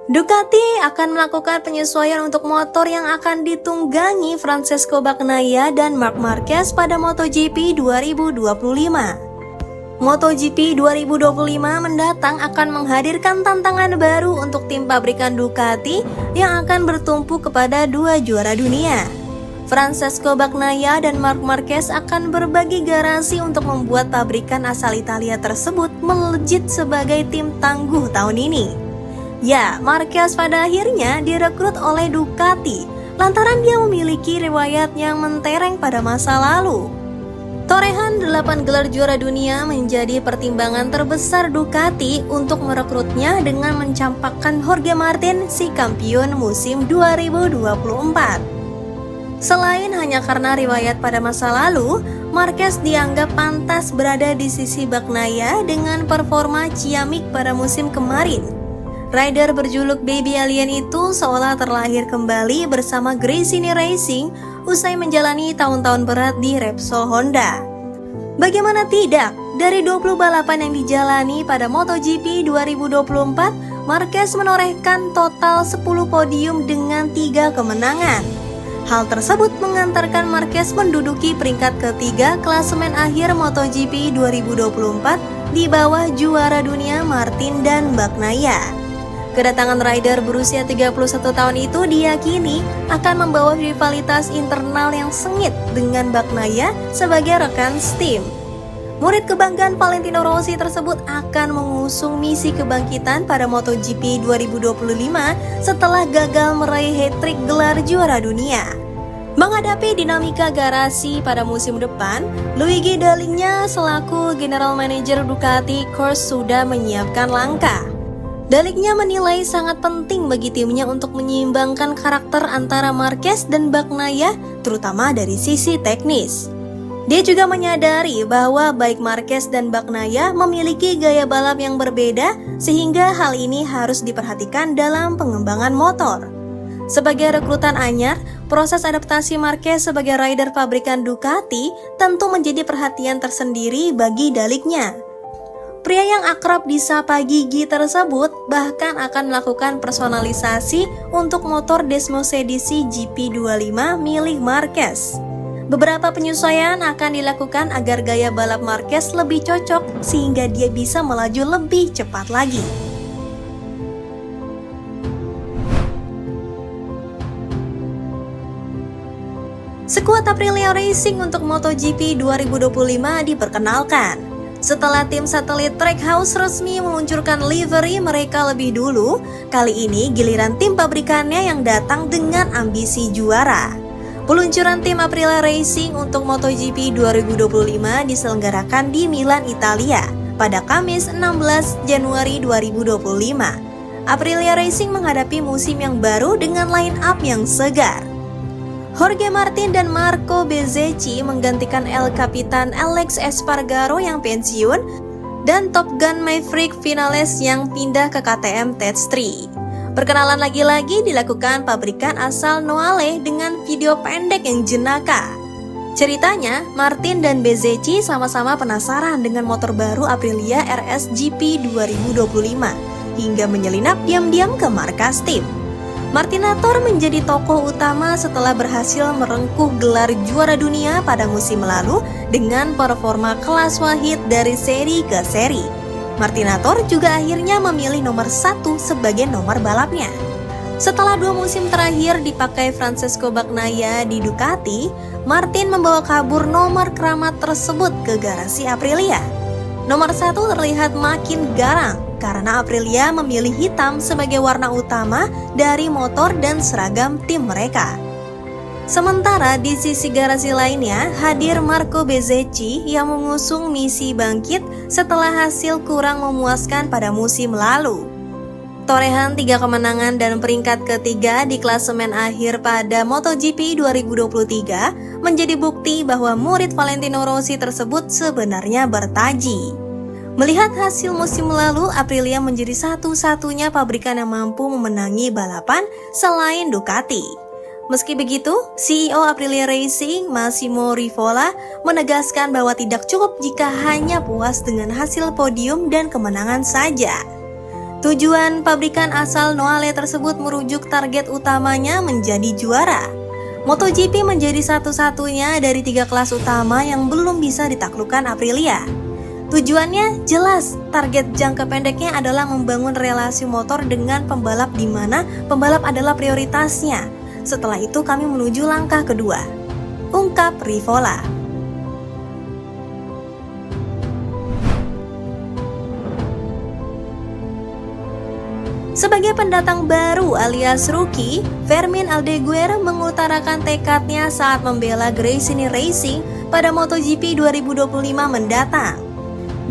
Ducati akan melakukan penyesuaian untuk motor yang akan ditunggangi Francesco Bagnaia dan Marc Marquez pada MotoGP 2025. MotoGP 2025 mendatang akan menghadirkan tantangan baru untuk tim pabrikan Ducati yang akan bertumpu kepada dua juara dunia. Francesco Bagnaia dan Marc Marquez akan berbagi garasi untuk membuat pabrikan asal Italia tersebut melejit sebagai tim tangguh tahun ini. Ya, Marquez pada akhirnya direkrut oleh Ducati lantaran dia memiliki riwayat yang mentereng pada masa lalu. Torehan 8 gelar juara dunia menjadi pertimbangan terbesar Ducati untuk merekrutnya dengan mencampakkan Jorge Martin, si kampion musim 2024. Selain hanya karena riwayat pada masa lalu, Marquez dianggap pantas berada di sisi Bagnaia dengan performa ciamik pada musim kemarin. Rider berjuluk Baby Alien itu seolah terlahir kembali bersama Gresini Racing usai menjalani tahun-tahun berat di Repsol Honda. Bagaimana tidak, dari 20 balapan yang dijalani pada MotoGP 2024, Marquez menorehkan total 10 podium dengan 3 kemenangan. Hal tersebut mengantarkan Marquez menduduki peringkat ketiga klasemen akhir MotoGP 2024 di bawah juara dunia Martin dan Bagnaia. Kedatangan rider berusia 31 tahun itu diyakini akan membawa rivalitas internal yang sengit dengan Bagnaia sebagai rekan tim. Murid kebanggaan Valentino Rossi tersebut akan mengusung misi kebangkitan pada MotoGP 2025 setelah gagal meraih hat-trick gelar juara dunia. Menghadapi dinamika garasi pada musim depan, Luigi Dall'Igna selaku General Manager Ducati Corse sudah menyiapkan langkah. Dall'Igna menilai sangat penting bagi timnya untuk menyeimbangkan karakter antara Marquez dan Bagnaia, terutama dari sisi teknis. Dia juga menyadari bahwa baik Marquez dan Bagnaia memiliki gaya balap yang berbeda, sehingga hal ini harus diperhatikan dalam pengembangan motor. Sebagai rekrutan anyar, proses adaptasi Marquez sebagai rider pabrikan Ducati tentu menjadi perhatian tersendiri bagi Dall'Igna. Pria yang akrab disapa Gigi tersebut bahkan akan melakukan personalisasi untuk motor Desmos edisi GP25 milik Marquez. Beberapa penyesuaian akan dilakukan agar gaya balap Marquez lebih cocok sehingga dia bisa melaju lebih cepat lagi. Skuad Aprilia Racing untuk MotoGP 2025 diperkenalkan. Setelah tim satelit Trackhouse resmi meluncurkan livery mereka lebih dulu, kali ini giliran tim pabrikannya yang datang dengan ambisi juara. Peluncuran tim Aprilia Racing untuk MotoGP 2025 diselenggarakan di Milan, Italia pada Kamis 16 Januari 2025. Aprilia Racing menghadapi musim yang baru dengan line-up yang segar. Jorge Martin dan Marco Bezzecchi menggantikan El Capitan Alex Espargaro yang pensiun dan Top Gun Maverick Vinales yang pindah ke KTM Ted3. Perkenalan lagi-lagi dilakukan pabrikan asal Noale dengan video pendek yang jenaka. Ceritanya, Martin dan Bezzecchi sama-sama penasaran dengan motor baru Aprilia RS GP 2025 hingga menyelinap diam-diam ke markas tim. Martinator menjadi tokoh utama setelah berhasil merengkuh gelar juara dunia pada musim lalu dengan performa kelas wahid dari seri ke seri. Martinator juga akhirnya memilih nomor 1 sebagai nomor balapnya. Setelah 2 musim terakhir dipakai Francesco Bagnaia di Ducati, Martin membawa kabur nomor keramat tersebut ke garasi Aprilia. Nomor 1 terlihat makin garang karena Aprilia memilih hitam sebagai warna utama dari motor dan seragam tim mereka. Sementara di sisi garasi lainnya hadir Marco Bezzecchi yang mengusung misi bangkit setelah hasil kurang memuaskan pada musim lalu. Torehan 3 kemenangan dan peringkat ketiga di klasemen akhir pada MotoGP 2023 menjadi bukti bahwa murid Valentino Rossi tersebut sebenarnya bertaji. Melihat hasil musim lalu, Aprilia menjadi satu-satunya pabrikan yang mampu memenangi balapan selain Ducati. Meski begitu, CEO Aprilia Racing, Massimo Rivola, menegaskan bahwa tidak cukup jika hanya puas dengan hasil podium dan kemenangan saja. Tujuan pabrikan asal Noale tersebut merujuk target utamanya menjadi juara. MotoGP menjadi satu-satunya dari 3 kelas utama yang belum bisa ditaklukkan Aprilia. Tujuannya jelas, target jangka pendeknya adalah membangun relasi motor dengan pembalap di mana pembalap adalah prioritasnya. Setelah itu kami menuju langkah kedua, ungkap Rivola. Sebagai pendatang baru alias rookie, Fermin Aldeguer mengutarakan tekadnya saat membela Gresini Racing pada MotoGP 2025 mendatang.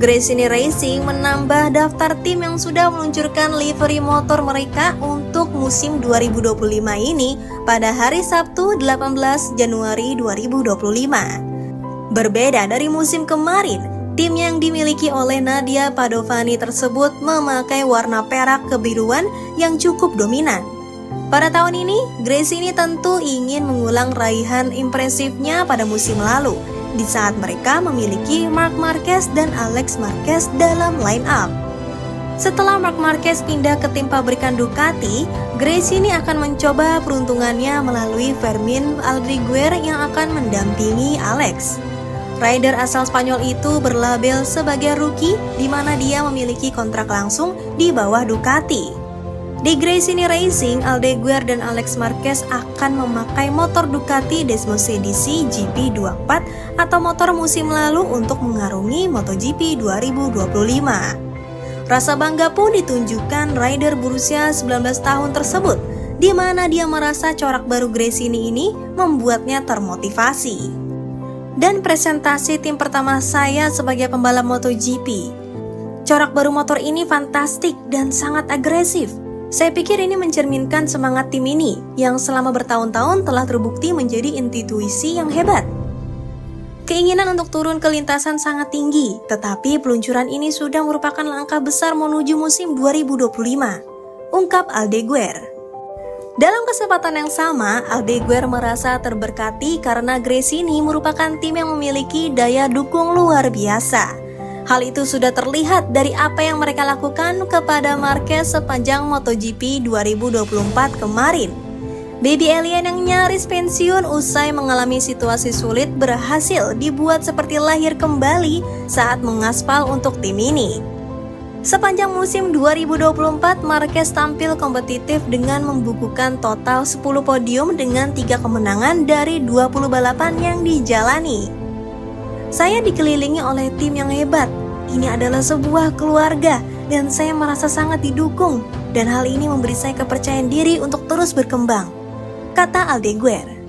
Gresini Racing menambah daftar tim yang sudah meluncurkan livery motor mereka untuk musim 2025 ini pada hari Sabtu 18 Januari 2025. Berbeda dari musim kemarin, tim yang dimiliki oleh Nadia Padovani tersebut memakai warna perak kebiruan yang cukup dominan. Pada tahun ini, Gresini tentu ingin mengulang raihan impresifnya pada musim lalu, di saat mereka memiliki Marc Marquez dan Alex Marquez dalam line-up. Setelah Marc Marquez pindah ke tim pabrikan Ducati, Gresini akan mencoba peruntungannya melalui Fermin Aldeguer yang akan mendampingi Alex. Rider asal Spanyol itu berlabel sebagai rookie di mana dia memiliki kontrak langsung di bawah Ducati. Di Gresini Racing, Aldeguer dan Alex Marquez akan memakai motor Ducati Desmos edisi GP24 atau motor musim lalu untuk mengarungi MotoGP 2025. Rasa bangga pun ditunjukkan rider berusia 19 tahun tersebut, di mana dia merasa corak baru Gresini ini membuatnya termotivasi. Dan presentasi tim pertama saya sebagai pembalap MotoGP. Corak baru motor ini fantastik dan sangat agresif. Saya pikir ini mencerminkan semangat tim ini yang selama bertahun-tahun telah terbukti menjadi intuisi yang hebat. Keinginan untuk turun ke lintasan sangat tinggi, tetapi peluncuran ini sudah merupakan langkah besar menuju musim 2025, ungkap Aldeguer. Dalam kesempatan yang sama, Aldeguer merasa terberkati karena Gresini merupakan tim yang memiliki daya dukung luar biasa. Hal itu sudah terlihat dari apa yang mereka lakukan kepada Marquez sepanjang MotoGP 2024 kemarin. Baby alien yang nyaris pensiun usai mengalami situasi sulit berhasil dibuat seperti lahir kembali saat mengaspal untuk tim ini. Sepanjang musim 2024, Marquez tampil kompetitif dengan membukukan total 10 podium dengan 3 kemenangan dari 20 balapan yang dijalani. Saya dikelilingi oleh tim yang hebat. Ini adalah sebuah keluarga dan saya merasa sangat didukung dan hal ini memberi saya kepercayaan diri untuk terus berkembang, kata Aldeguer.